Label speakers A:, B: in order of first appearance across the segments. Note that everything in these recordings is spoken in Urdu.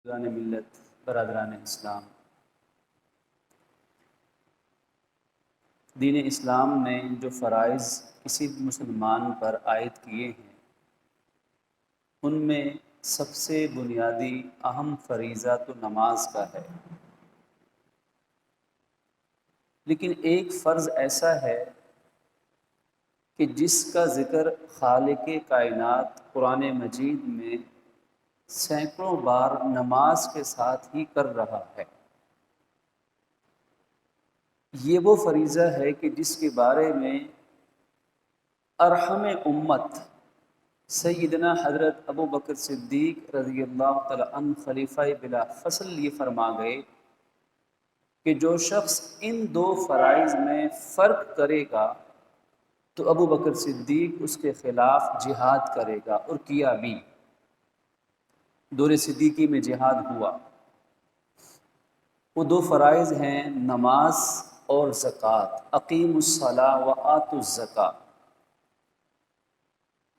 A: برادران ملت، برادران اسلام، دین اسلام نے جو فرائض کسی مسلمان پر عائد کیے ہیں ان میں سب سے بنیادی اہم فریضہ تو نماز کا ہے، لیکن ایک فرض ایسا ہے کہ جس کا ذکر خالق کائنات قرآن مجید میں سینکڑوں بار نماز کے ساتھ ہی کر رہا ہے۔ یہ وہ فریضہ ہے کہ جس کے بارے میں ارحم امت سیدنا حضرت ابو بکر صدیق رضی اللہ تعالی عنہ خلیفہ بلا فصل یہ فرما گئے کہ جو شخص ان دو فرائض میں فرق کرے گا تو ابو بکر صدیق اس کے خلاف جہاد کرے گا، اور کیا بھی۔ دور صدیقی میں جہاد ہوا۔ وہ دو فرائض ہیں نماز اور زکوٰۃ، اقیموا الصلاۃ وآتوا الزکاۃ۔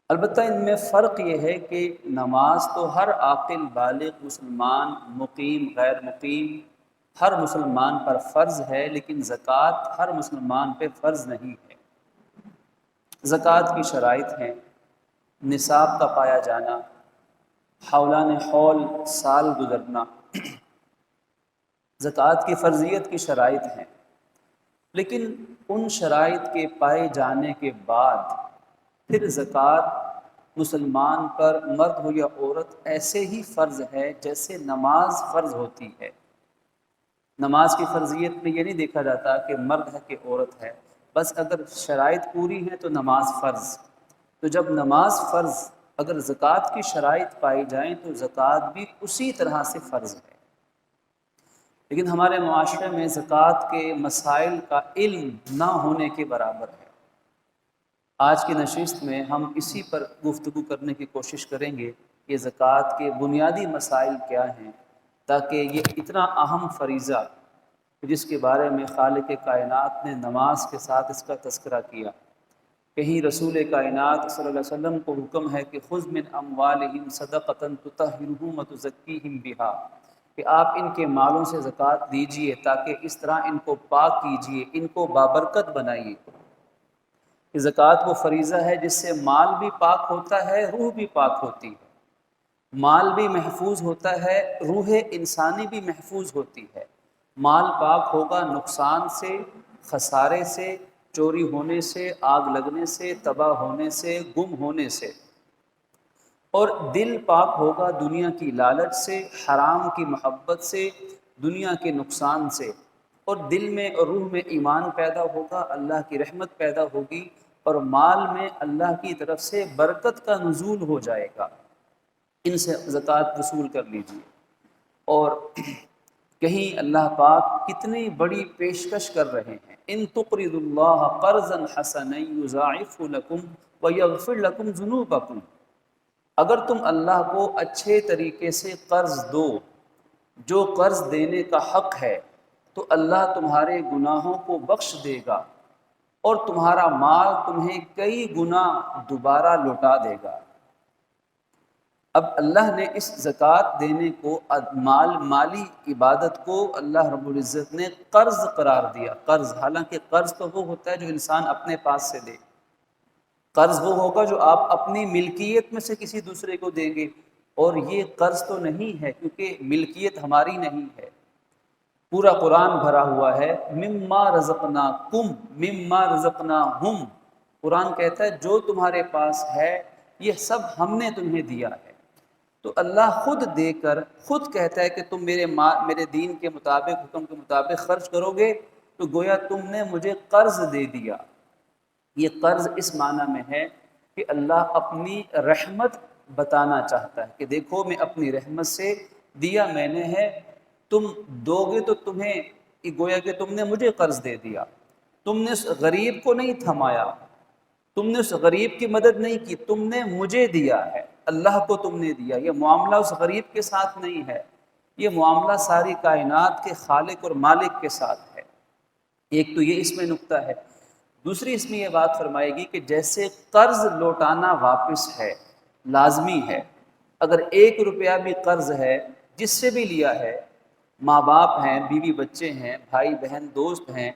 A: البتہ ان میں فرق یہ ہے کہ نماز تو ہر عاقل بالغ مسلمان، مقیم غیر مقیم، ہر مسلمان پر فرض ہے، لیکن زکوٰۃ ہر مسلمان پہ فرض نہیں ہے۔ زکوٰۃ کی شرائط ہیں: نصاب کا پایا جانا، حولان حول سال گزرنا۔ زکوٰۃ کی فرضیت کی شرائط ہیں، لیکن ان شرائط کے پائے جانے کے بعد پھر زکوٰۃ مسلمان پر مرد ہو یا عورت ایسے ہی فرض ہے جیسے نماز فرض ہوتی ہے۔ نماز کی فرضیت میں یہ نہیں دیکھا جاتا کہ مرد ہے کہ عورت ہے، بس اگر شرائط پوری ہیں تو نماز فرض۔ تو جب نماز فرض، اگر زکوٰۃ کی شرائط پائی جائیں تو زکوٰۃ بھی اسی طرح سے فرض ہے۔ لیکن ہمارے معاشرے میں زکوٰۃ کے مسائل کا علم نہ ہونے کے برابر ہے۔ آج کی نشست میں ہم اسی پر گفتگو کرنے کی کوشش کریں گے کہ زکوٰۃ کے بنیادی مسائل کیا ہیں، تاکہ یہ اتنا اہم فریضہ جس کے بارے میں خالق کائنات نے نماز کے ساتھ اس کا تذکرہ کیا۔ کہیں رسول کائنات صلی اللہ علیہ وسلم کو حکم ہے کہ خذ من اموالہم صدقۃ تطہرہم وتزکیہم بہا، کہ آپ ان کے مالوں سے زکوٰۃ دیجئے تاکہ اس طرح ان کو پاک کیجئے، ان کو بابرکت بنائیے۔ کہ زکوٰۃ وہ فریضہ ہے جس سے مال بھی پاک ہوتا ہے، روح بھی پاک ہوتی ہے۔ مال بھی محفوظ ہوتا ہے، روح انسانی بھی محفوظ ہوتی ہے۔ مال پاک ہوگا نقصان سے، خسارے سے، چوری ہونے سے، آگ لگنے سے، تباہ ہونے سے، گم ہونے سے۔ اور دل پاک ہوگا دنیا کی لالچ سے، حرام کی محبت سے، دنیا کے نقصان سے۔ اور دل میں اور روح میں ایمان پیدا ہوگا، اللہ کی رحمت پیدا ہوگی، اور مال میں اللہ کی طرف سے برکت کا نزول ہو جائے گا۔ ان سے زکوٰۃ وصول کر لیجیے۔ اور کہیں اللہ پاک کتنی بڑی پیشکش کر رہے ہیں، ان تقرضوا اللہ قرضا حسنا یضاعفہ لکم ویغفر لکم ذنوبکم۔ اگر تم اللہ کو اچھے طریقے سے قرض دو، جو قرض دینے کا حق ہے، تو اللہ تمہارے گناہوں کو بخش دے گا، اور تمہارا مال تمہیں کئی گنا دوبارہ لوٹا دے گا۔ اب اللہ نے اس زکوٰۃ دینے کو، مالی عبادت کو اللہ رب العزت نے قرض قرار دیا۔ قرض، حالانکہ قرض تو وہ ہوتا ہے جو انسان اپنے پاس سے دے، قرض وہ ہوگا جو آپ اپنی ملکیت میں سے کسی دوسرے کو دیں گے، اور یہ قرض تو نہیں ہے کیونکہ ملکیت ہماری نہیں ہے۔ پورا قرآن بھرا ہوا ہے مما رزقناکم مما رزقناہم۔ قرآن کہتا ہے جو تمہارے پاس ہے یہ سب ہم نے تمہیں دیا ہے۔ تو اللہ خود دے کر خود کہتا ہے کہ تم میرے دین کے مطابق، حکم کے مطابق خرچ کرو گے تو گویا تم نے مجھے قرض دے دیا۔ یہ قرض اس معنی میں ہے کہ اللہ اپنی رحمت بتانا چاہتا ہے کہ دیکھو میں اپنی رحمت سے دیا میں نے ہے، تم دو گے تو تمہیں گویا کہ تم نے مجھے قرض دے دیا۔ تم نے اس غریب کو نہیں تھمایا، تم نے اس غریب کی مدد نہیں کی، تم نے مجھے دیا ہے، اللہ کو تم نے دیا۔ یہ معاملہ اس غریب کے ساتھ نہیں ہے، یہ معاملہ ساری کائنات کے خالق اور مالک کے ساتھ ہے۔ ایک تو یہ اس میں نکتہ ہے۔ دوسری اس میں یہ بات فرمائے گی کہ جیسے قرض لوٹانا واپس ہے، لازمی ہے، اگر 1 روپیہ بھی قرض ہے جس سے بھی لیا ہے، ماں باپ ہیں، بیوی بچے ہیں، بھائی بہن دوست ہیں،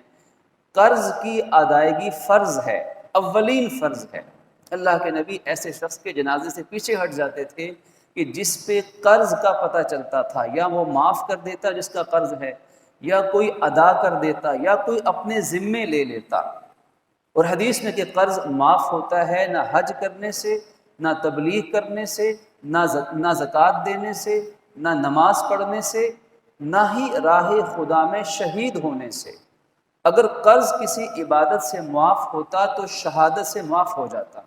A: قرض کی ادائیگی فرض ہے، اولین فرض ہے۔ اللہ کے نبی ایسے شخص کے جنازے سے پیچھے ہٹ جاتے تھے کہ جس پہ قرض کا پتہ چلتا تھا، یا وہ معاف کر دیتا جس کا قرض ہے، یا کوئی ادا کر دیتا، یا کوئی اپنے ذمے لے لیتا۔ اور حدیث میں کہ قرض معاف ہوتا ہے نہ حج کرنے سے، نہ تبلیغ کرنے سے، نہ زکوٰۃ دینے سے، نہ نماز پڑھنے سے، نہ ہی راہ خدا میں شہید ہونے سے۔ اگر قرض کسی عبادت سے معاف ہوتا تو شہادت سے معاف ہو جاتا۔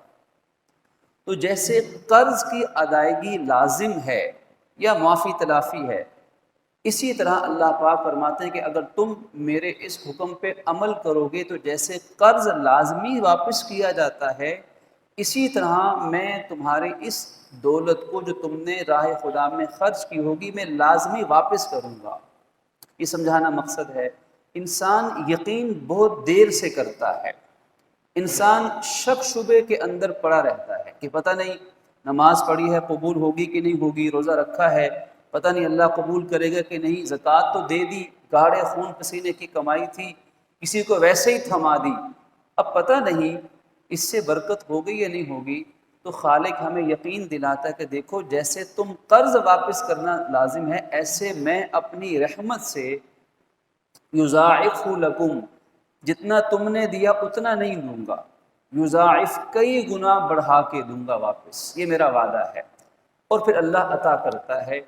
A: تو جیسے قرض کی ادائیگی لازم ہے یا معافی تلافی ہے، اسی طرح اللہ پاک فرماتے ہیں کہ اگر تم میرے اس حکم پہ عمل کرو گے تو جیسے قرض لازمی واپس کیا جاتا ہے، اسی طرح میں تمہاری اس دولت کو جو تم نے راہ خدا میں خرچ کی ہوگی میں لازمی واپس کروں گا۔ یہ سمجھانا مقصد ہے۔ انسان یقین بہت دیر سے کرتا ہے، انسان شک شبے کے اندر پڑا رہتا ہے کہ پتہ نہیں نماز پڑھی ہے قبول ہوگی کہ نہیں ہوگی، روزہ رکھا ہے پتہ نہیں اللہ قبول کرے گا کہ نہیں، زکوٰۃ تو دے دی، گاڑے خون پسینے کی کمائی تھی، کسی کو ویسے ہی تھما دی، اب پتہ نہیں اس سے برکت ہوگی یا نہیں ہوگی۔ تو خالق ہمیں یقین دلاتا ہے کہ دیکھو جیسے تم قرض واپس کرنا لازم ہے، ایسے میں اپنی رحمت سے یضاعف لکم، جتنا تم نے دیا اتنا نہیں دوں گا، یضاعف کئی گنا بڑھا کے دوں گا واپس، یہ میرا وعدہ ہے۔ اور پھر اللہ عطا کرتا ہے،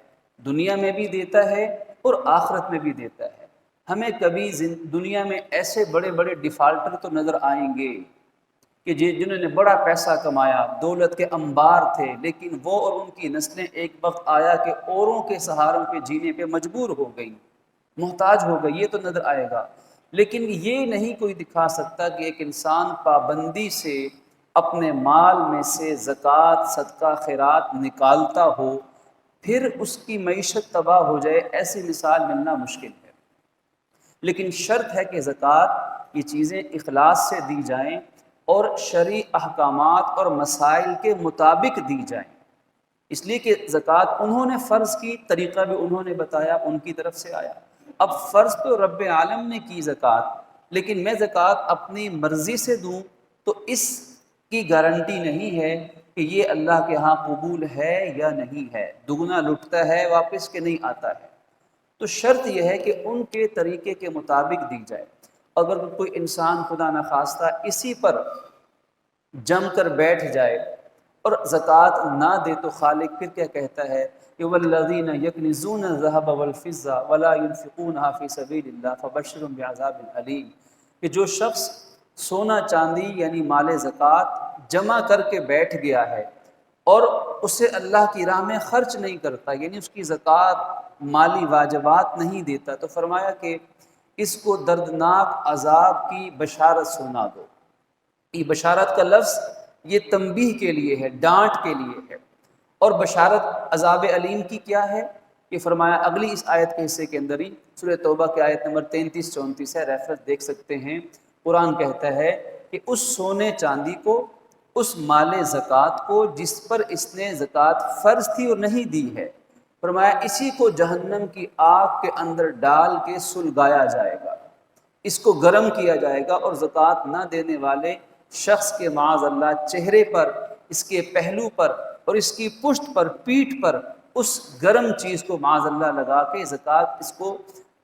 A: دنیا میں بھی دیتا ہے اور آخرت میں بھی دیتا ہے۔ ہمیں کبھی دنیا میں ایسے بڑے بڑے ڈیفالٹر تو نظر آئیں گے کہ جنہوں نے بڑا پیسہ کمایا، دولت کے انبار تھے، لیکن وہ اور ان کی نسلیں ایک وقت آیا کہ اوروں کے سہاروں پہ جینے پہ مجبور ہو گئی، محتاج ہو گئی، یہ تو نظر آئے گا۔ لیکن یہ نہیں کوئی دکھا سکتا کہ ایک انسان پابندی سے اپنے مال میں سے زکوٰۃ صدقہ خیرات نکالتا ہو پھر اس کی معیشت تباہ ہو جائے، ایسی مثال ملنا مشکل ہے۔ لیکن شرط ہے کہ زکوٰۃ یہ چیزیں اخلاص سے دی جائیں اور شرعی احکامات اور مسائل کے مطابق دی جائیں، اس لیے کہ زکوٰۃ انہوں نے فرض کی، طریقہ بھی انہوں نے بتایا، ان کی طرف سے آیا۔ اب فرض تو رب عالم نے کی زکوٰۃ، لیکن میں زکوٰۃ اپنی مرضی سے دوں تو اس کی گارنٹی نہیں ہے کہ یہ اللہ کے ہاں قبول ہے یا نہیں ہے، دگنا لٹتا ہے واپس کہ نہیں آتا ہے۔ تو شرط یہ ہے کہ ان کے طریقے کے مطابق دی جائے۔ اگر کوئی انسان خدا نخواستہ اسی پر جم کر بیٹھ جائے اور زکوٰۃ نہ دے تو خالق پھر کیا کہتا ہے کہ والذین یکنزون الذھب والفضہ ولا ينفقونها فی سبیل اللہ فبشرهم بعذاب علیم، کہ جو شخص سونا چاندی یعنی مال زکوٰۃ جمع کر کے بیٹھ گیا ہے اور اسے اللہ کی راہ میں خرچ نہیں کرتا، یعنی اس کی زکوٰۃ مالی واجبات نہیں دیتا، تو فرمایا کہ اس کو دردناک عذاب کی بشارت سنا دو۔ یہ بشارت کا لفظ یہ تنبیہ کے لیے ہے، ڈانٹ کے لیے ہے۔ اور بشارت عذاب علیم کی کیا ہے؟ یہ فرمایا اگلی اس آیت کے حصے کے اندر ہی، سورہ توبہ کی آیت نمبر 33-34 ہے، ریفرنس دیکھ سکتے ہیں۔ قرآن کہتا ہے کہ اس سونے چاندی کو، اس مال زکوٰۃ کو جس پر اس نے زکوٰۃ فرض تھی اور نہیں دی ہے، فرمایا اسی کو جہنم کی آگ کے اندر ڈال کے سلگایا جائے گا، اس کو گرم کیا جائے گا، اور زکوٰۃ نہ دینے والے شخص کے معاذ اللہ چہرے پر، اس کے پہلو پر اور اس کی پشت پر، پیٹھ پر اس گرم چیز کو معاذ اللہ لگا کے زکوٰۃ اس کو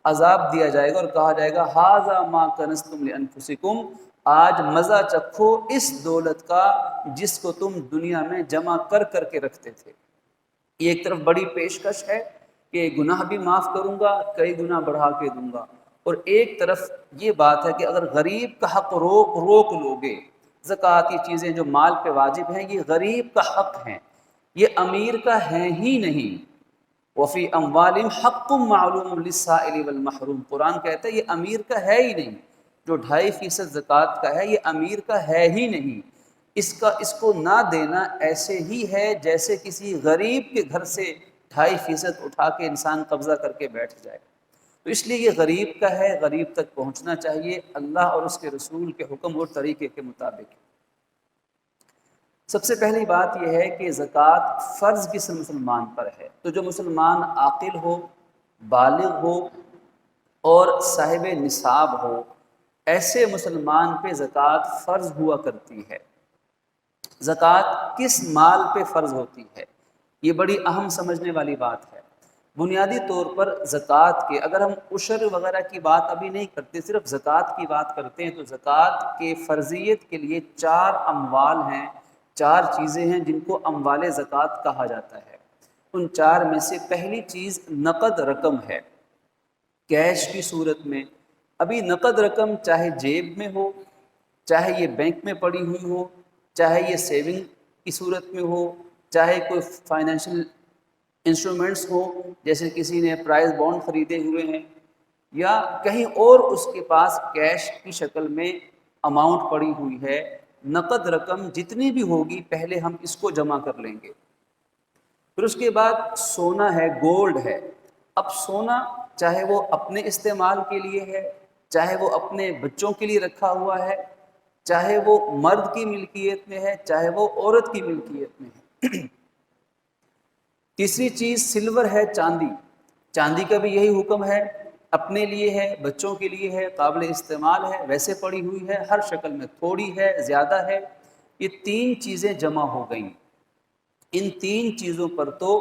A: عذاب دیا جائے گا، اور کہا جائے گا ھذا ما کنزتم لانفسکم، آج مزہ چکھو اس دولت کا جس کو تم دنیا میں جمع کر کر کے رکھتے تھے۔ یہ ایک طرف بڑی پیشکش ہے کہ گناہ بھی معاف کروں گا، کئی گنا بڑھا کے دوں گا، اور ایک طرف یہ بات ہے کہ اگر غریب کا حق روک لوگے، زکوٰۃ کی چیزیں جو مال پہ واجب ہیں یہ غریب کا حق ہیں، یہ امیر کا ہے ہی نہیں۔ وفی اموالہم حق معلوم للسائل والمحروم، قرآن کہتا ہے یہ امیر کا ہے ہی نہیں، جو 2.5% زکوٰۃ کا ہے یہ امیر کا ہے ہی نہیں، اس کو نہ دینا ایسے ہی ہے جیسے کسی غریب کے گھر سے 2.5% اٹھا کے انسان قبضہ کر کے بیٹھ جائے۔ تو اس لیے یہ غریب کا ہے، غریب تک پہنچنا چاہیے اللہ اور اس کے رسول کے حکم اور طریقے کے مطابق۔ سب سے پہلی بات یہ ہے کہ زکوٰۃ فرض کس مسلمان پر ہے؟ تو جو مسلمان عاقل ہو، بالغ ہو اور صاحب نصاب ہو، ایسے مسلمان پہ زکوٰۃ فرض ہوا کرتی ہے۔ زکوٰۃ کس مال پہ فرض ہوتی ہے؟ یہ بڑی اہم سمجھنے والی بات ہے۔ بنیادی طور پر زکوٰۃ کے، اگر ہم عشر وغیرہ کی بات ابھی نہیں کرتے، صرف زکوٰۃ کی بات کرتے ہیں، تو زکوٰۃ کے فرضیت کے لیے 4 اموال ہیں، 4 چیزیں ہیں جن کو اموال زکوٰۃ کہا جاتا ہے۔ ان 4 میں سے پہلی چیز نقد رقم ہے، کیش کی صورت میں۔ ابھی نقد رقم چاہے جیب میں ہو، چاہے یہ بینک میں پڑی ہوئی ہو، چاہے یہ سیونگ کی صورت میں ہو، چاہے کوئی فائنینشیل انسٹرومنٹس ہو، جیسے کسی نے پرائز بانڈ خریدے ہوئے ہیں، یا کہیں اور اس کے پاس کیش کی شکل میں اماؤنٹ پڑی ہوئی ہے، نقد رقم جتنی بھی ہوگی پہلے ہم اس کو جمع کر لیں گے۔ پھر اس کے بعد سونا ہے، گولڈ ہے۔ اب سونا چاہے وہ اپنے استعمال کے لیے ہے، چاہے وہ اپنے بچوں کے لیے رکھا ہوا ہے، چاہے وہ مرد کی ملکیت میں ہے، چاہے وہ عورت کی ملکیت میں ہے۔ تیسری چیز سلور ہے، چاندی۔ چاندی کا بھی یہی حکم ہے، اپنے لیے ہے، بچوں کے لیے ہے، قابل استعمال ہے، ویسے پڑی ہوئی ہے، ہر شکل میں، تھوڑی ہے، زیادہ ہے۔ یہ 3 چیزیں جمع ہو گئیں۔ ان 3 چیزوں پر تو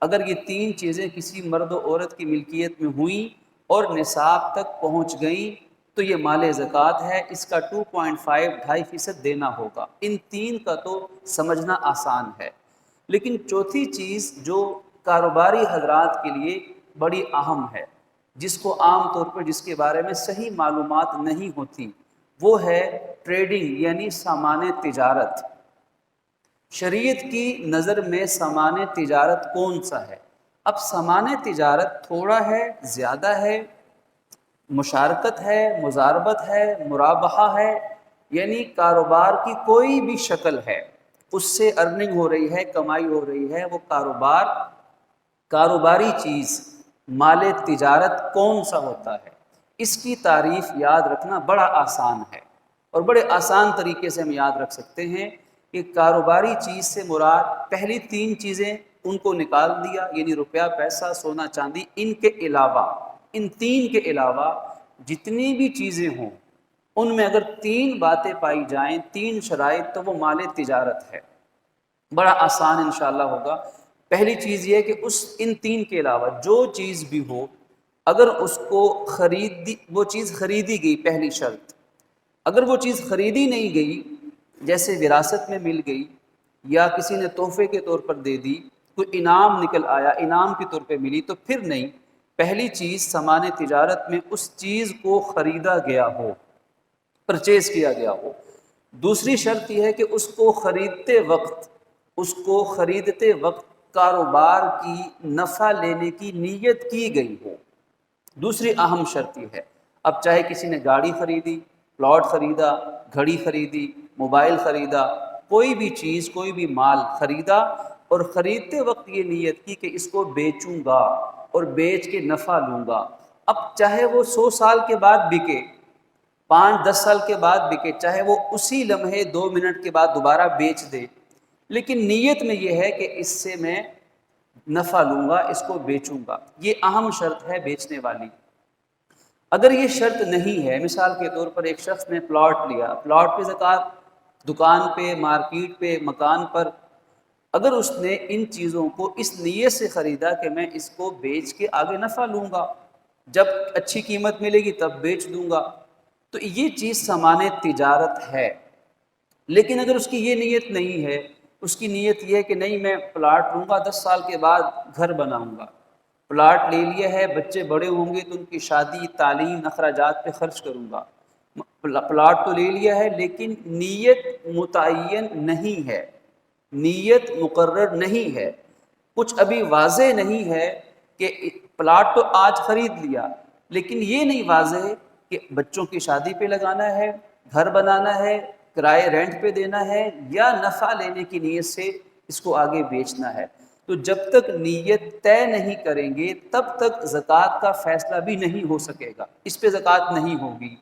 A: اگر یہ 3 چیزیں کسی مرد و عورت کی ملکیت میں ہوئیں اور نصاب تک پہنچ گئیں تو یہ مال زکوٰۃ ہے، اس کا 2.5% دینا ہوگا۔ ان 3 کا تو سمجھنا آسان ہے، لیکن چوتھی چیز جو کاروباری حضرات کے لیے بڑی اہم ہے، جس کو عام طور پر جس کے بارے میں صحیح معلومات نہیں ہوتی، وہ ہے ٹریڈنگ، یعنی سامان تجارت۔ شریعت کی نظر میں سامان تجارت کون سا ہے؟ اب سامان تجارت تھوڑا ہے، زیادہ ہے، مشارکت ہے، مضاربت ہے، مرابحہ ہے، یعنی کاروبار کی کوئی بھی شکل ہے، اس سے ارننگ ہو رہی ہے، کمائی ہو رہی ہے، وہ کاروباری چیز، مال تجارت کون سا ہوتا ہے؟ اس کی تعریف یاد رکھنا بڑا آسان ہے، اور بڑے آسان طریقے سے ہم یاد رکھ سکتے ہیں کہ کاروباری چیز سے مراد پہلی 3 چیزیں ان کو نکال دیا، یعنی روپیہ، پیسہ، سونا، چاندی، ان کے علاوہ، ان 3 کے علاوہ جتنی بھی چیزیں ہوں، ان میں اگر 3 باتیں پائی جائیں، 3 شرائط، تو وہ مال تجارت ہے۔ بڑا آسان انشاءاللہ ہوگا۔ پہلی چیز یہ کہ ان 3 کے علاوہ جو چیز بھی ہو، اگر اس کو وہ چیز خریدی گئی، پہلی شرط، اگر وہ چیز خریدی نہیں گئی، جیسے وراثت میں مل گئی یا کسی نے تحفے کے طور پر دے دی، کوئی انعام نکل آیا، انعام کے طور پہ ملی، تو پھر نہیں۔ پہلی چیز سامان تجارت میں اس چیز کو خریدا گیا ہو، پرچیز کیا گیا ہو۔ دوسری شرط یہ ہے کہ اس کو خریدتے وقت کاروبار کی نفع لینے کی نیت کی گئی ہو۔ دوسری اہم شرط یہ ہے، اب چاہے کسی نے گاڑی خریدی، پلاٹ خریدا، گھڑی خریدی، موبائل خریدا، کوئی بھی چیز، کوئی بھی مال خریدا، اور خریدتے وقت یہ نیت کی کہ اس کو بیچوں گا اور بیچ کے نفع لوں گا۔ اب چاہے وہ 100 سال کے بعد بکے، 5-10 سال کے بعد بکے، چاہے وہ اسی لمحے 2 منٹ کے بعد دوبارہ بیچ دے، لیکن نیت میں یہ ہے کہ اس سے میں نفع لوں گا، اس کو بیچوں گا۔ یہ اہم شرط ہے بیچنے والی۔ اگر یہ شرط نہیں ہے، مثال کے طور پر ایک شخص نے پلاٹ لیا، پلاٹ پہ زکوٰۃ، دکان پہ، مارکیٹ پہ، مکان پر، اگر اس نے ان چیزوں کو اس نیت سے خریدا کہ میں اس کو بیچ کے آگے نفع لوں گا، جب اچھی قیمت ملے گی تب بیچ دوں گا، تو یہ چیز سامان تجارت ہے۔ لیکن اگر اس کی یہ نیت نہیں ہے، اس کی نیت یہ ہے کہ نہیں، میں پلاٹ لوں گا، 10 سال کے بعد گھر بناؤں گا، پلاٹ لے لیا ہے، بچے بڑے ہوں گے تو ان کی شادی، تعلیم، اخراجات پہ خرچ کروں گا، پلاٹ تو لے لیا ہے، لیکن نیت متعین نہیں ہے، نیت مقرر نہیں ہے، کچھ ابھی واضح نہیں ہے کہ پلاٹ تو آج خرید لیا، لیکن یہ نہیں واضح کہ بچوں کی شادی پہ لگانا ہے، گھر بنانا ہے، کرائے رینٹ پہ دینا ہے، یا نفع لینے کی نیت سے اس کو آگے بیچنا ہے۔ تو جب تک نیت طے نہیں کریں گے تب تک زکوٰۃ کا فیصلہ بھی نہیں ہو سکے گا، اس پہ زکوٰۃ نہیں ہوگی۔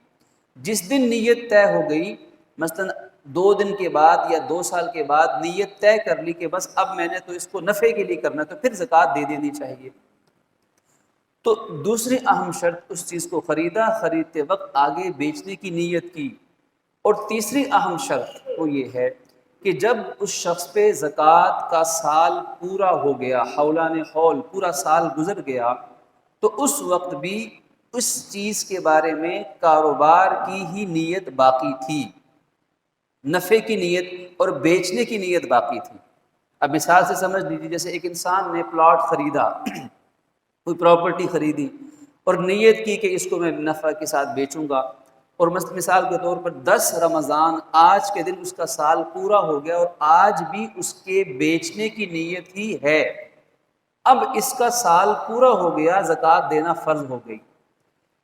A: جس دن نیت طے ہو گئی، مثلا 2 دن کے بعد یا 2 سال کے بعد نیت طے کر لی کہ بس اب میں نے تو اس کو نفع کے لیے کرنا، تو پھر زکوٰۃ دے دینی چاہیے۔ تو دوسری اہم شرط، اس چیز کو خریدا، خریدتے وقت آگے بیچنے کی نیت کی۔ اور تیسری اہم شرط وہ یہ ہے کہ جب اس شخص پہ زکوٰۃ کا سال پورا ہو گیا، حولان حول پورا سال گزر گیا، تو اس وقت بھی اس چیز کے بارے میں کاروبار کی ہی نیت باقی تھی، نفع کی نیت اور بیچنے کی نیت باقی تھی۔ اب مثال سے سمجھ لیجیے، جیسے ایک انسان نے پلاٹ خریدا، کوئی پراپرٹی خریدی اور نیت کی کہ اس کو میں نفع کے ساتھ بیچوں گا، اور مثال کے طور پر 10 رمضان آج کے دن اس کا سال پورا ہو گیا اور آج بھی اس کے بیچنے کی نیت ہی ہے۔ اب اس کا سال پورا ہو گیا، زکوٰۃ دینا فرض ہو گئی۔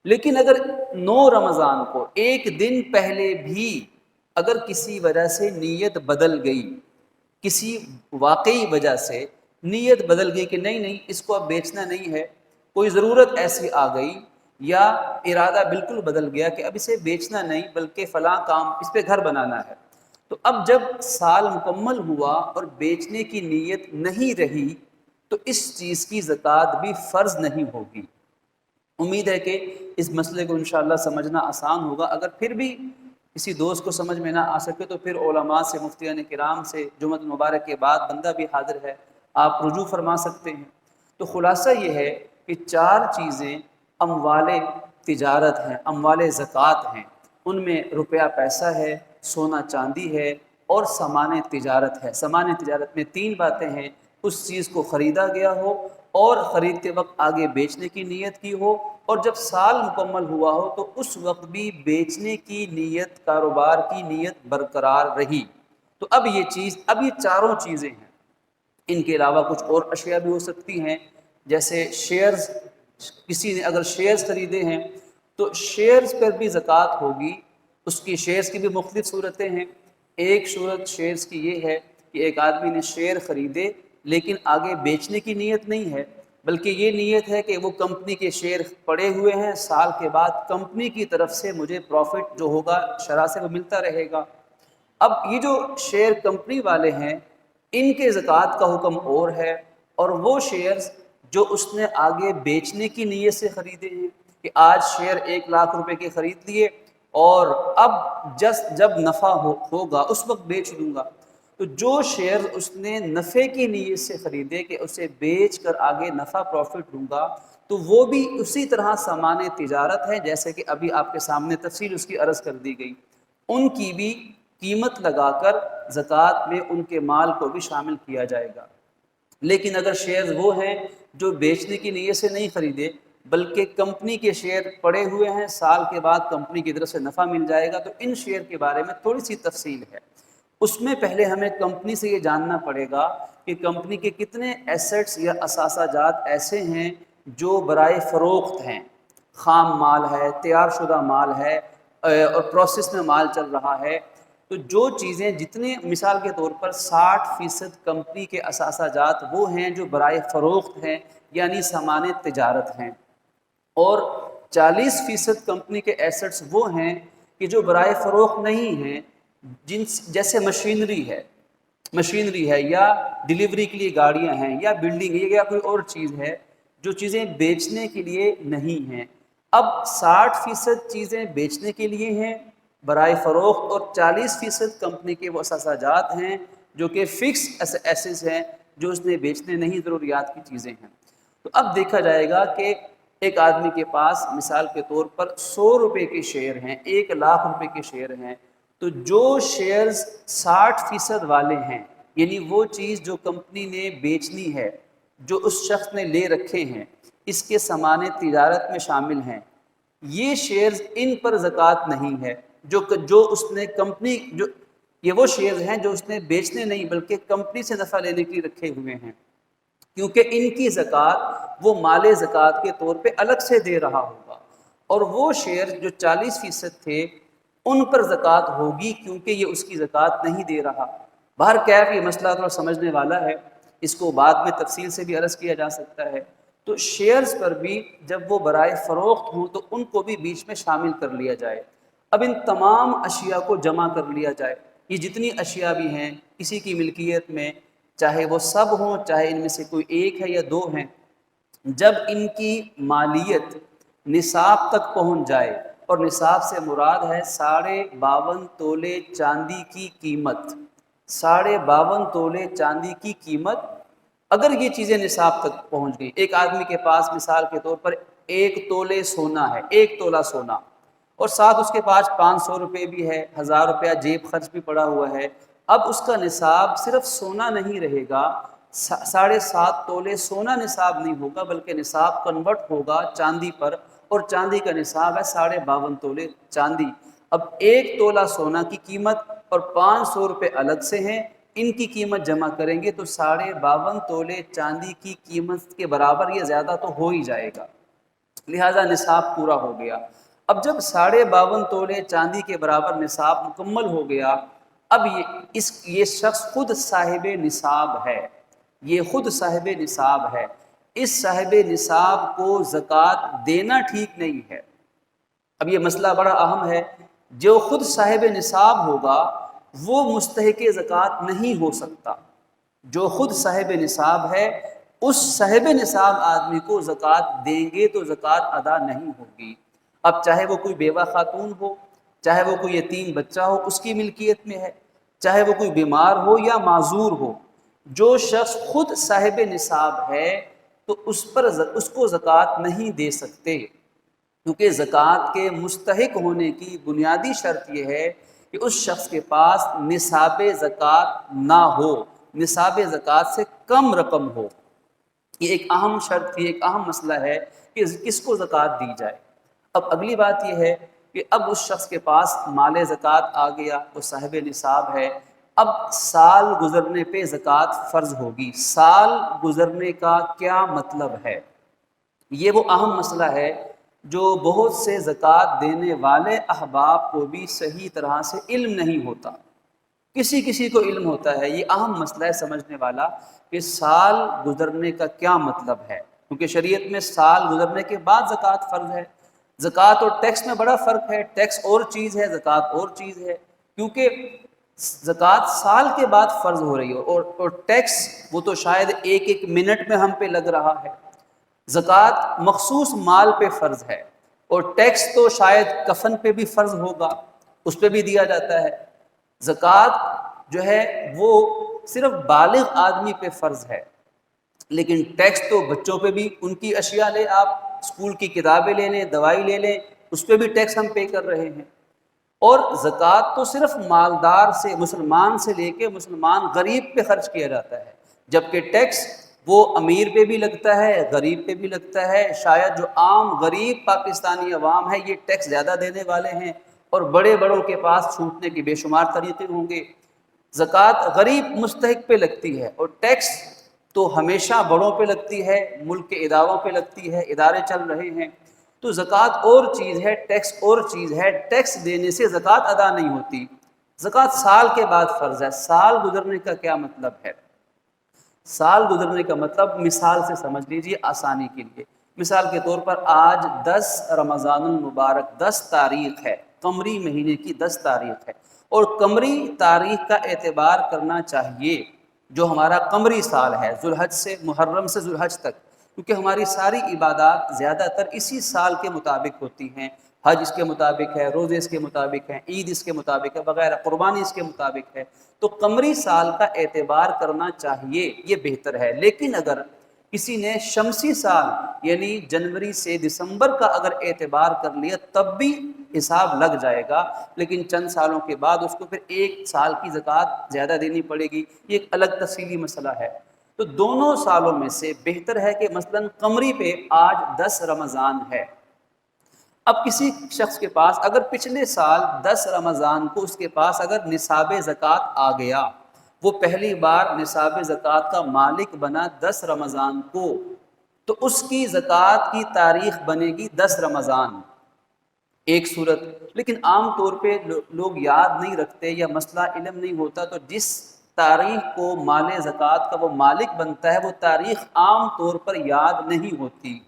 A: لیکن اگر 9 رمضان کو ایک دن پہلے بھی اگر کسی وجہ سے نیت بدل گئی، کسی واقعی وجہ سے نیت بدل گئی کہ نہیں اس کو اب بیچنا نہیں ہے، کوئی ضرورت ایسی آ گئی یا ارادہ بالکل بدل گیا کہ اب اسے بیچنا نہیں بلکہ فلاں کام، اس پہ گھر بنانا ہے، تو اب جب سال مکمل ہوا اور بیچنے کی نیت نہیں رہی تو اس چیز کی زکوٰۃ بھی فرض نہیں ہوگی۔ امید ہے کہ اس مسئلے کو انشاءاللہ سمجھنا آسان ہوگا۔ اگر پھر بھی کسی دوست کو سمجھ میں نہ آ سکے تو پھر علماء سے، مفتیان کرام سے جمعۃ المبارک کے بعد بندہ بھی حاضر ہے، آپ رجوع فرما سکتے ہیں۔ تو خلاصہ یہ ہے کہ 4 چیزیں اموال تجارت ہیں، اموال زکوٰۃ ہیں، ان میں روپیہ پیسہ ہے، سونا چاندی ہے اور سامان تجارت ہے۔ سامان تجارت میں 3 باتیں ہیں، اس چیز کو خریدا گیا ہو اور خریدتے وقت آگے بیچنے کی نیت کی ہو، اور جب سال مکمل ہوا ہو تو اس وقت بھی بیچنے کی نیت، کاروبار کی نیت برقرار رہی۔ تو اب یہ چاروں چیزیں ہیں۔ ان کے علاوہ کچھ اور اشیاء بھی ہو سکتی ہیں، جیسے شیئرز، کسی نے اگر شیئرز خریدے ہیں تو شیئرز پر بھی زکوٰۃ ہوگی۔ اس کی شیئرز کی بھی مختلف صورتیں ہیں۔ ایک صورت شیئرز کی یہ ہے کہ ایک آدمی نے شیئر خریدے لیکن آگے بیچنے کی نیت نہیں ہے، بلکہ یہ نیت ہے کہ وہ کمپنی کے شیئر پڑے ہوئے ہیں، سال کے بعد کمپنی کی طرف سے مجھے پروفٹ جو ہوگا شرح سے وہ ملتا رہے گا۔ اب یہ جو شیئر کمپنی والے ہیں ان کے زکوٰۃ کا حکم اور ہے، اور وہ شیئرز جو اس نے آگے بیچنے کی نیت سے خریدے ہیں کہ آج شیئر 1 لاکھ روپے کے خرید لیے اور اب جب نفع ہوگا اس وقت بیچ دوں گا، تو جو شیئر اس نے نفع کی نیت سے خریدے کہ اسے بیچ کر آگے نفع پروفٹ لوں گا، تو وہ بھی اسی طرح سامان تجارت ہے جیسے کہ ابھی آپ کے سامنے تفصیل اس کی عرض کر دی گئی۔ ان کی بھی قیمت لگا کر زکوٰۃ میں ان کے مال کو بھی شامل کیا جائے گا۔ لیکن اگر شیئرز وہ ہیں جو بیچنے کی نیت سے نہیں خریدے بلکہ کمپنی کے شیئر پڑے ہوئے ہیں، سال کے بعد کمپنی کی طرف سے نفع مل جائے گا، تو ان شیئر کے بارے میں تھوڑی سی تفصیل ہے۔ اس میں پہلے ہمیں کمپنی سے یہ جاننا پڑے گا کہ کمپنی کے کتنے ایسٹس یا اثاثہ جات ایسے ہیں جو برائے فروخت ہیں، خام مال ہے، تیار شدہ مال ہے اور پروسیس میں مال چل رہا ہے۔ تو جو چیزیں جتنے، مثال کے طور پر 60% کمپنی کے اثاثہ جات وہ ہیں جو برائے فروخت ہیں یعنی سامان تجارت ہیں، اور 40% کمپنی کے ایسٹس وہ ہیں کہ جو برائے فروخت نہیں ہیں، جیسے مشینری ہے یا ڈیلیوری کے لیے گاڑیاں ہیں یا بلڈنگ ہے یا کوئی اور چیز ہے، جو چیزیں بیچنے کے لیے نہیں ہیں۔ اب 60% چیزیں بیچنے کے لیے ہیں برائے فروخت، اور 40% کمپنی کے وہ اثاثہ جات ہیں جو کہ فکس ایسز ہیں، جو اس نے بیچنے نہیں، ضروریات کی چیزیں ہیں۔ تو اب دیکھا جائے گا کہ ایک آدمی کے پاس مثال کے طور پر 100 روپے کے شیئر ہیں، 1 لاکھ روپے کے شیئر ہیں، تو جو شیئرز 60% والے ہیں، یعنی وہ چیز جو کمپنی نے بیچنی ہے، جو اس شخص نے لے رکھے ہیں، اس کے سامان تجارت میں شامل ہیں، یہ شیئرز ان پر زکوٰۃ نہیں ہے۔ جو اس نے کمپنی، یہ وہ شیئرز ہیں جو اس نے بیچنے نہیں بلکہ کمپنی سے نفع لینے کے لیے رکھے ہوئے ہیں، کیونکہ ان کی زکوٰۃ وہ مال زکوٰۃ کے طور پہ الگ سے دے رہا ہوگا، اور وہ شیئر جو 40% تھے ان پر زکوٰۃ ہوگی کیونکہ یہ اس کی زکوٰۃ نہیں دے رہا۔ بہرکیف یہ مسئلہ تھوڑا سمجھنے والا ہے، اس کو بعد میں تفصیل سے بھی عرض کیا جا سکتا ہے۔ تو شیئرز پر بھی جب وہ برائے فروخت ہوں تو ان کو بھی بیچ میں شامل کر لیا جائے۔ اب ان تمام اشیاء کو جمع کر لیا جائے یہ جتنی اشیاء بھی ہیں کسی کی ملکیت میں، چاہے وہ سب ہوں چاہے ان میں سے کوئی ایک ہے یا دو ہیں، جب ان کی مالیت نصاب تک پہنچ جائے، اور نصاب سے مراد ہے 52.5 تولے چاندی کی قیمت، 52.5 تولے چاندی کی قیمت، اگر یہ چیزیں نصاب تک پہنچ گئی، ایک آدمی کے پاس مثال کے طور پر 1 تولے سونا ہے، 1 تولہ سونا، اور ساتھ اس کے پاس 500 روپے بھی ہے، 1000 روپیہ جیب خرچ بھی پڑا ہوا ہے، اب اس کا نصاب صرف سونا نہیں رہے گا، 7.5 تولے سونا نصاب نہیں ہوگا، بلکہ نصاب کنورٹ ہوگا چاندی پر، اور چاندی کا نصاب ہے 52.5 تولے چاندی۔ اب 1 تولہ سونا کی قیمت اور 500 روپے الگ سے ہیں، ان کی قیمت جمع کریں گے تو 52.5 تولے چاندی کی قیمت کے برابر یا زیادہ تو ہو ہی جائے گا، لہذا نصاب پورا ہو گیا۔ اب جب 52.5 تولے چاندی کے برابر نصاب مکمل ہو گیا، اب یہ شخص خود صاحب نصاب ہے، یہ خود صاحب نصاب ہے، اس صاحب نصاب کو زکوٰۃ دینا ٹھیک نہیں ہے۔ اب یہ مسئلہ بڑا اہم ہے، جو خود صاحب نصاب ہوگا وہ مستحق زکوٰۃ نہیں ہو سکتا، جو خود صاحب نصاب ہے اس صاحب نصاب آدمی کو زکوٰۃ دیں گے تو زکوٰۃ ادا نہیں ہوگی۔ اب چاہے وہ کوئی بیوہ خاتون ہو، چاہے وہ کوئی یتیم بچہ ہو اس کی ملکیت میں ہے، چاہے وہ کوئی بیمار ہو یا معذور ہو، جو شخص خود صاحب نصاب ہے تو اس کو زکوٰۃ نہیں دے سکتے، کیونکہ زکوٰۃ کے مستحق ہونے کی بنیادی شرط یہ ہے کہ اس شخص کے پاس نصاب زکوٰۃ نہ ہو، نصاب زکوٰۃ سے کم رقم ہو۔ یہ ایک اہم شرط تھی، ایک اہم مسئلہ ہے کہ کس کو زکوٰۃ دی جائے۔ اب اگلی بات یہ ہے کہ اب اس شخص کے پاس مال زکوٰۃ آ گیا، وہ صاحب نصاب ہے، اب سال گزرنے پہ زکوٰۃ فرض ہوگی۔ سال گزرنے کا کیا مطلب ہے؟ یہ وہ اہم مسئلہ ہے جو بہت سے زکوٰۃ دینے والے احباب کو بھی صحیح طرح سے علم نہیں ہوتا، کسی کو علم ہوتا ہے، یہ اہم مسئلہ ہے سمجھنے والا کہ سال گزرنے کا کیا مطلب ہے، کیونکہ شریعت میں سال گزرنے کے بعد زکوٰۃ فرض ہے۔ زکوٰۃ اور ٹیکس میں بڑا فرق ہے، ٹیکس اور چیز ہے، زکوٰۃ اور چیز ہے، کیونکہ زکوٰۃ سال کے بعد فرض ہو رہی ہے، اور ٹیکس وہ تو شاید ایک منٹ میں ہم پہ لگ رہا ہے۔ زکوٰۃ مخصوص مال پہ فرض ہے، اور ٹیکس تو شاید کفن پہ بھی فرض ہوگا، اس پہ بھی دیا جاتا ہے۔ زکوٰۃ جو ہے وہ صرف بالغ آدمی پہ فرض ہے، لیکن ٹیکس تو بچوں پہ بھی، ان کی اشیاء لیں، آپ اسکول کی کتابیں لے لیں، دوائی لے لیں، اس پہ بھی ٹیکس ہم پے کر رہے ہیں۔ اور زکوٰۃ تو صرف مالدار سے، مسلمان سے لے کے مسلمان غریب پہ خرچ کیا جاتا ہے، جبکہ ٹیکس وہ امیر پہ بھی لگتا ہے، غریب پہ بھی لگتا ہے۔ شاید جو عام غریب پاکستانی عوام ہے یہ ٹیکس زیادہ دینے والے ہیں، اور بڑوں کے پاس چھوٹنے کے بے شمار طریقے ہوں گے۔ زکوٰۃ غریب مستحق پہ لگتی ہے، اور ٹیکس تو ہمیشہ بڑوں پہ لگتی ہے، ملک کے اداروں پہ لگتی ہے، ادارے چل رہے ہیں۔ تو زکوٰۃ اور چیز ہے، ٹیکس اور چیز ہے، ٹیکس دینے سے زکوٰۃ ادا نہیں ہوتی۔ زکوٰۃ سال کے بعد فرض ہے۔ سال گزرنے کا کیا مطلب ہے؟ سال گزرنے کا مطلب مثال سے سمجھ لیجیے آسانی کے لیے۔ مثال کے طور پر آج 10 رمضان المبارک، 10 تاریخ ہے، قمری مہینے کی 10 تاریخ ہے، اور قمری تاریخ کا اعتبار کرنا چاہیے جو ہمارا قمری سال ہے، ذوالحج سے، محرم سے ذوالحج تک، کیونکہ ہماری ساری عبادات زیادہ تر اسی سال کے مطابق ہوتی ہیں۔ حج اس کے مطابق ہے، روزے اس کے مطابق ہیں، عید اس کے مطابق ہے وغیرہ، قربانی اس کے مطابق ہے، تو قمری سال کا اعتبار کرنا چاہیے، یہ بہتر ہے۔ لیکن اگر کسی نے شمسی سال یعنی جنوری سے دسمبر کا اگر اعتبار کر لیا تب بھی حساب لگ جائے گا، لیکن چند سالوں کے بعد اس کو پھر 1 سال کی زکوٰۃ زیادہ دینی پڑے گی، یہ ایک الگ تفصیلی مسئلہ ہے۔ تو دونوں سالوں میں سے بہتر ہے کہ مثلاً قمری پہ آج 10 رمضان ہے، اب کسی شخص کے پاس اگر پچھلے سال 10 رمضان کو اس کے پاس اگر نصاب زکوٰۃ آ گیا، وہ پہلی بار نصاب زکوٰۃ کا مالک بنا 10 رمضان کو، تو اس کی زکوٰۃ کی تاریخ بنے گی 10 رمضان، ایک صورت۔ لیکن عام طور پہ لوگ یاد نہیں رکھتے یا مسئلہ علم نہیں ہوتا، تو جس تاریخ کو مال زکوٰۃ کا وہ مالک بنتا ہے وہ تاریخ عام طور پر یاد نہیں ہوتی۔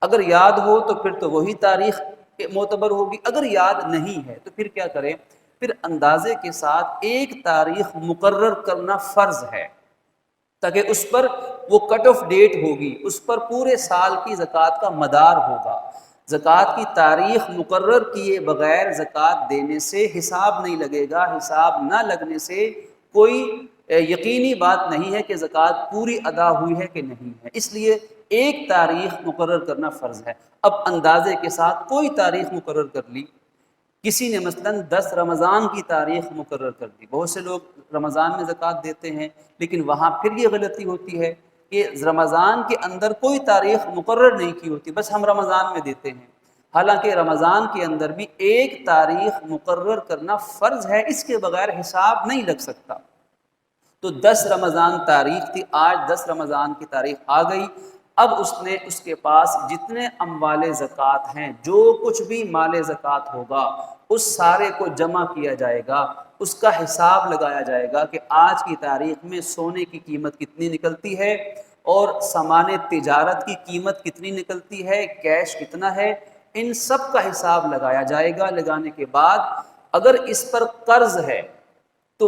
A: اگر یاد ہو تو پھر تو وہی تاریخ معتبر ہوگی، اگر یاد نہیں ہے تو پھر کیا کریں؟ پھر اندازے کے ساتھ ایک تاریخ مقرر کرنا فرض ہے، تاکہ اس پر وہ کٹ آف ڈیٹ ہوگی، اس پر پورے سال کی زکوٰۃ کا مدار ہوگا۔ زکوٰۃ کی تاریخ مقرر کیے بغیر زکوٰۃ دینے سے حساب نہیں لگے گا، حساب نہ لگنے سے کوئی یقینی بات نہیں ہے کہ زکوٰۃ پوری ادا ہوئی ہے کہ نہیں ہے، اس لیے ایک تاریخ مقرر کرنا فرض ہے۔ اب اندازے کے ساتھ کوئی تاریخ مقرر کر لی، کسی نے مثلاً 10 رمضان کی تاریخ مقرر کر دی، بہت سے لوگ رمضان میں زکوٰۃ دیتے ہیں، لیکن وہاں پھر یہ غلطی ہوتی ہے کہ رمضان کے اندر کوئی تاریخ مقرر نہیں کی ہوتی، بس ہم رمضان میں دیتے ہیں، حالانکہ رمضان کے اندر بھی ایک تاریخ مقرر کرنا فرض ہے، اس کے بغیر حساب نہیں لگ سکتا۔ تو 10 رمضان تاریخ تھی، آج 10 رمضان کی تاریخ آ گئی، اب اس کے پاس جتنے اموال زکوٰۃ ہیں، جو کچھ بھی مال زکوٰۃ ہوگا اس سارے کو جمع کیا جائے گا، اس کا حساب لگایا جائے گا کہ آج کی تاریخ میں سونے کی قیمت کتنی نکلتی ہے اور سامان تجارت کی قیمت کتنی نکلتی ہے، کیش کتنا ہے، ان سب کا حساب لگایا جائے گا۔ لگانے کے بعد اگر اس پر قرض ہے تو،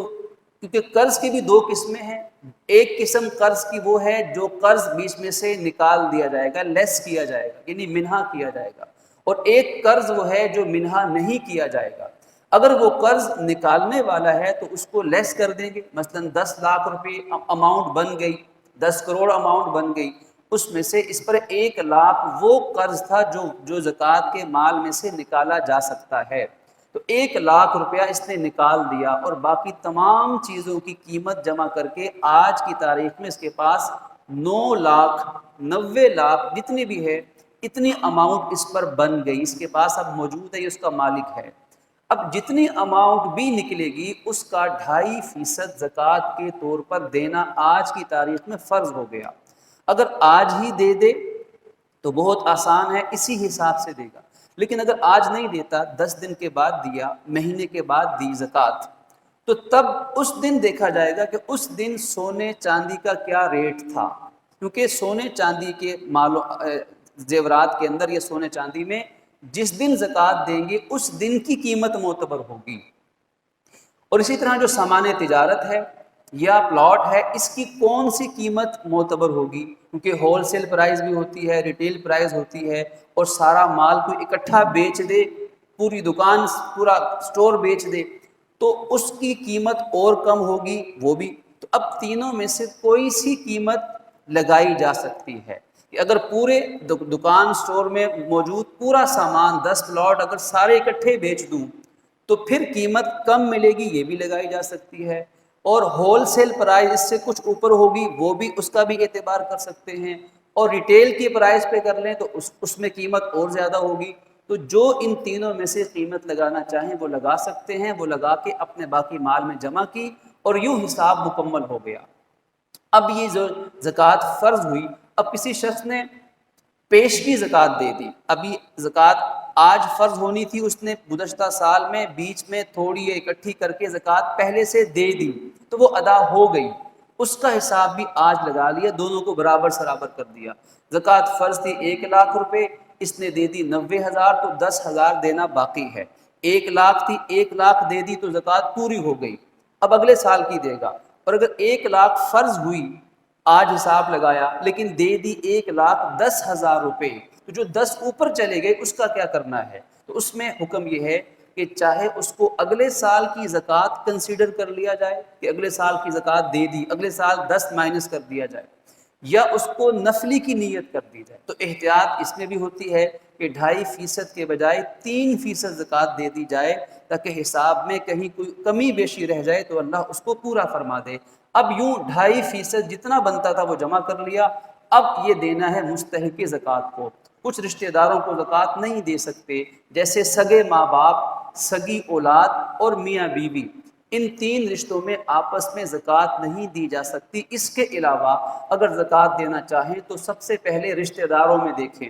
A: کیونکہ قرض کی بھی دو قسمیں ہیں، ایک قسم قرض کی وہ ہے جو قرض بیچ میں سے نکال دیا جائے گا، لیس کیا جائے گا، یعنی منہا کیا جائے گا، اور ایک قرض وہ ہے جو منہا نہیں کیا جائے گا۔ اگر وہ قرض نکالنے والا ہے تو اس کو لیس کر دیں گے، مثلاً 10 لاکھ روپے اماؤنٹ بن گئی، 10 کروڑ اماؤنٹ بن گئی، اس میں سے اس پر 1 لاکھ وہ قرض تھا جو زکوٰۃ کے مال میں سے نکالا جا سکتا ہے، تو 1 لاکھ روپیہ اس نے نکال دیا، اور باقی تمام چیزوں کی قیمت جمع کر کے آج کی تاریخ میں اس کے پاس 9 لاکھ 90 لاکھ جتنی بھی ہے، اتنی اماؤنٹ اس پر بن گئی، اس کے پاس اب موجود ہے، یہ اس کا مالک ہے۔ اب جتنی اماؤنٹ بھی نکلے گی اس کا 2.5% زکوٰۃ کے طور پر دینا آج کی تاریخ میں فرض ہو گیا۔ اگر آج ہی دے دے تو بہت آسان ہے، اسی حساب سے دے گا، لیکن اگر آج نہیں دیتا، 10 دن کے بعد دیا، مہینے کے بعد دی زکوٰۃ، تو تب اس دن دیکھا جائے گا کہ اس دن سونے چاندی کا کیا ریٹ تھا، کیونکہ سونے چاندی کے زیورات کے اندر یا سونے چاندی میں جس دن زکوٰۃ دیں گے اس دن کی قیمت معتبر ہوگی۔ اور اسی طرح جو سامان تجارت ہے یا پلاٹ ہے، اس کی کون سی قیمت معتبر ہوگی، کیونکہ ہول سیل پرائز بھی ہوتی ہے، ریٹیل پرائز ہوتی ہے، اور سارا مال کوئی اکٹھا بیچ دے، پوری دکان پورا سٹور بیچ دے تو اس کی قیمت اور کم ہوگی، وہ بھی۔ تو اب تینوں میں سے کوئی سی قیمت لگائی جا سکتی ہے کہ اگر پورے دکان سٹور میں موجود پورا سامان 10 پلاٹ اگر سارے اکٹھے بیچ دوں تو پھر قیمت کم ملے گی، یہ بھی لگائی جا سکتی ہے، اور ہول سیل پرائز اس سے کچھ اوپر ہوگی، وہ بھی، اس کا بھی اعتبار کر سکتے ہیں، اور ریٹیل کی پرائز پہ کر لیں تو اس میں قیمت اور زیادہ ہوگی۔ تو جو ان تینوں میں سے قیمت لگانا چاہیں وہ لگا سکتے ہیں، وہ لگا کے اپنے باقی مال میں جمع کی، اور یوں حساب مکمل ہو گیا۔ اب یہ جو زکوٰۃ فرض ہوئی، اب کسی شخص نے پیشگی زکوٰۃ دے دی، ابھی زکوٰۃ آج فرض ہونی تھی، اس نے گزشتہ سال میں بیچ میں تھوڑی اکٹھی کر کے زکوٰۃ پہلے سے دے دی تو وہ ادا ہو گئی، اس کا حساب بھی آج لگا لیا، دونوں کو برابر سرابر کر دیا۔ زکوٰۃ فرض تھی 1 لاکھ روپے، اس نے دے دی 90,000، تو 10,000 دینا باقی ہے۔ 1 لاکھ تھی، 1 لاکھ دے دی تو زکوٰۃ پوری ہو گئی، اب اگلے سال کی دے گا۔ اور اگر 1 لاکھ فرض ہوئی، آج حساب لگایا لیکن دے دی 1,10,000 روپے، تو جو 10 اوپر چلے گئے اس کا کیا کرنا ہے؟ تو اس میں حکم یہ ہے کہ چاہے اس کو اگلے سال کی زکوٰۃ کنسیڈر کر لیا جائے کہ اگلے سال کی زکوٰۃ دے دی، اگلے سال 10 مائنس کر دیا جائے، یا اس کو نفلی کی نیت کر دی جائے۔ تو احتیاط اس میں بھی ہوتی ہے کہ 2.5% کے بجائے 3% زکوٰۃ دے دی جائے، تاکہ حساب میں کہیں کوئی کمی بیشی رہ جائے تو اللہ اس کو پورا فرما دے۔ اب یوں 2.5% جتنا بنتا تھا وہ جمع کر لیا، اب یہ دینا ہے مستحق زکوٰۃ کو۔ کچھ رشتہ داروں کو زکوٰۃ نہیں دے سکتے، جیسے سگے ماں باپ، سگی اولاد اور میاں بیوی، ان 3 رشتوں میں آپس میں زکوٰۃ نہیں دی جا سکتی۔ اس کے علاوہ اگر زکوٰۃ دینا چاہیں تو سب سے پہلے رشتہ داروں میں دیکھیں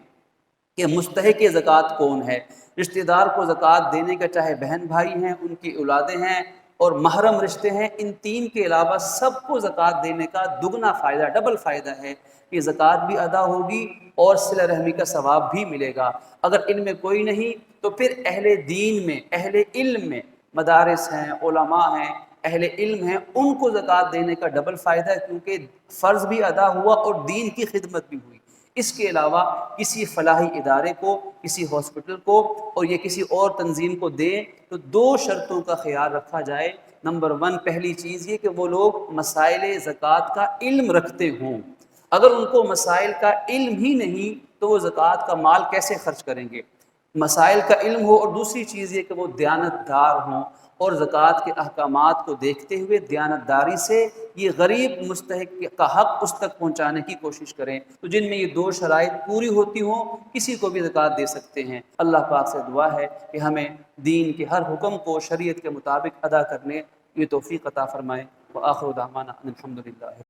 A: کہ مستحق زکوٰۃ کون ہے۔ رشتہ دار کو زکوٰۃ دینے کا چاہے بہن بھائی ہیں، ان کی اولادیں ہیں اور محرم رشتے ہیں، ان 3 کے علاوہ سب کو زکوٰۃ دینے کا دگنا فائدہ، ڈبل فائدہ ہے کہ زکوٰۃ بھی ادا ہوگی اور صلہ رحمی کا ثواب بھی ملے گا۔ اگر ان میں کوئی نہیں تو پھر اہل دین میں، اہل علم میں مدارس ہیں، علماء ہیں، اہل علم ہیں، ان کو زکوٰۃ دینے کا ڈبل فائدہ ہے، کیونکہ فرض بھی ادا ہوا اور دین کی خدمت بھی ہوئی۔ اس کے علاوہ کسی فلاحی ادارے کو، کسی ہاسپٹل کو اور یہ کسی اور تنظیم کو دیں تو دو شرطوں کا خیال رکھا جائے۔ نمبر 1، پہلی چیز یہ کہ وہ لوگ مسائل زکوٰۃ کا علم رکھتے ہوں۔ اگر ان کو مسائل کا علم ہی نہیں تو وہ زکوٰۃ کا مال کیسے خرچ کریں گے؟ مسائل کا علم ہو، اور دوسری چیز یہ کہ وہ دیانتدار ہوں اور زکوٰۃ کے احکامات کو دیکھتے ہوئے دیانتداری سے یہ غریب مستحق کا حق اس تک پہنچانے کی کوشش کریں۔ تو جن میں یہ دو شرائط پوری ہوتی ہوں کسی کو بھی زکوٰۃ دے سکتے ہیں۔ اللہ پاک سے دعا ہے کہ ہمیں دین کے ہر حکم کو شریعت کے مطابق ادا کرنے کی توفیق عطا فرمائے۔ وآخر دعوانا ان الحمد للہ۔